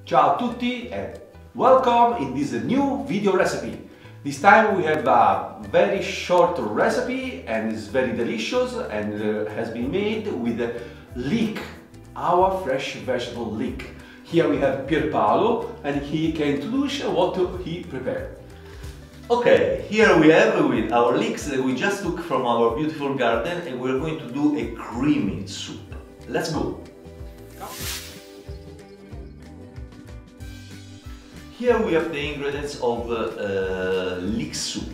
Ciao a tutti and welcome in this new video recipe. This time we have a very short recipe and it's very delicious and has been made with leek, our fresh vegetable leek. Here we have Pierpaolo and he can introduce what he prepared. Okay, here we have with our leeks that we just took from our beautiful garden and we're going to do a creamy soup. Let's go! Here we have the ingredients of leek soup,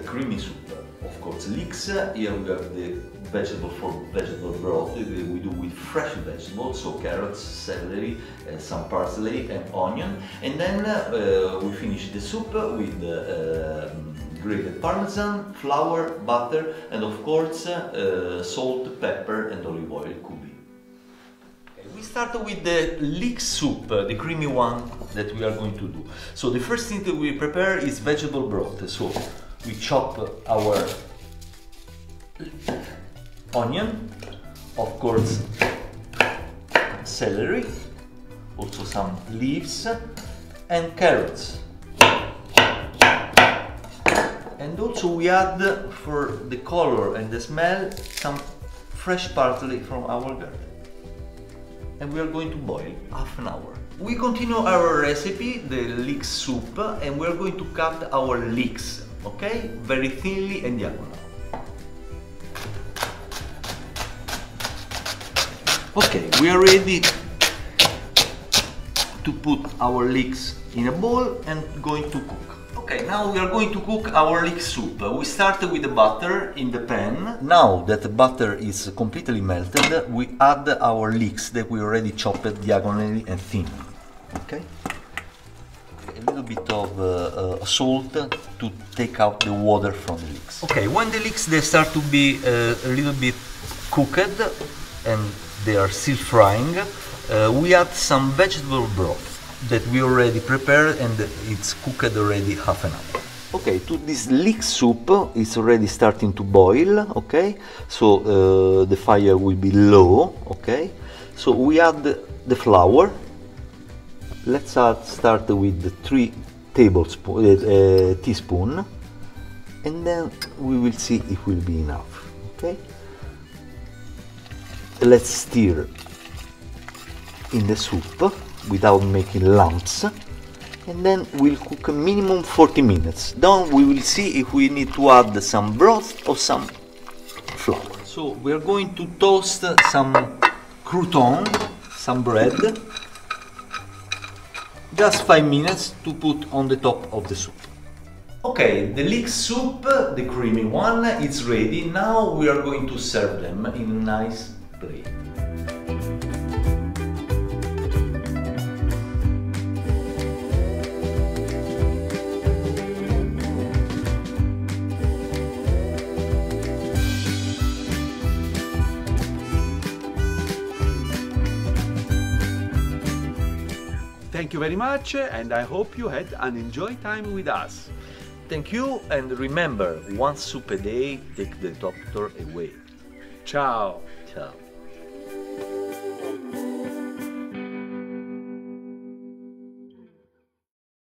creamy soup, of course. Leeks, here we have the vegetable broth that we do with fresh vegetables, so carrots, celery, some parsley and onion. And then we finish the soup with grated parmesan, flour, butter, and of course salt, pepper and olive oil could be. We start with the leek soup, the creamy one that we are going to do. So the first thing that we prepare is vegetable broth. So we chop our onion, of course celery, also some leaves and carrots. And also we add, for the color and the smell, some fresh parsley from our garden. And we are going to boil half an hour. We continue our recipe, the leek soup, and we are going to cut our leeks, okay? Very thinly and diagonal. Okay, we are ready to put our leeks in a bowl and going to cook. Okay, now we are going to cook our leek soup. We start with the butter in the pan. Now that the butter is completely melted, we add our leeks that we already chopped diagonally and thin. Okay? A little bit of salt to take out the water from the leeks. Okay, when the leeks they start to be a little bit cooked and they are still frying, we add some vegetable broth that we already prepared and it's cooked already half an hour. Okay, to this leek soup is already starting to boil, okay? So the fire will be low, okay? So we add the flour. Let's start with 3 teaspoons and then we will see if it will be enough, okay? Let's stir in the soup without making lumps, and then we'll cook a minimum 40 minutes. Then we will see if we need to add some broth or some flour. So we are going to toast some crouton, some bread, just 5 minutes to put on the top of the soup. Okay, the leek soup, the creamy one, is ready. Now we are going to serve them in a nice plate. Thank you very much and I hope you had an enjoy time with us. Thank you, and remember, one soup a day, take the doctor away. Ciao! Ciao.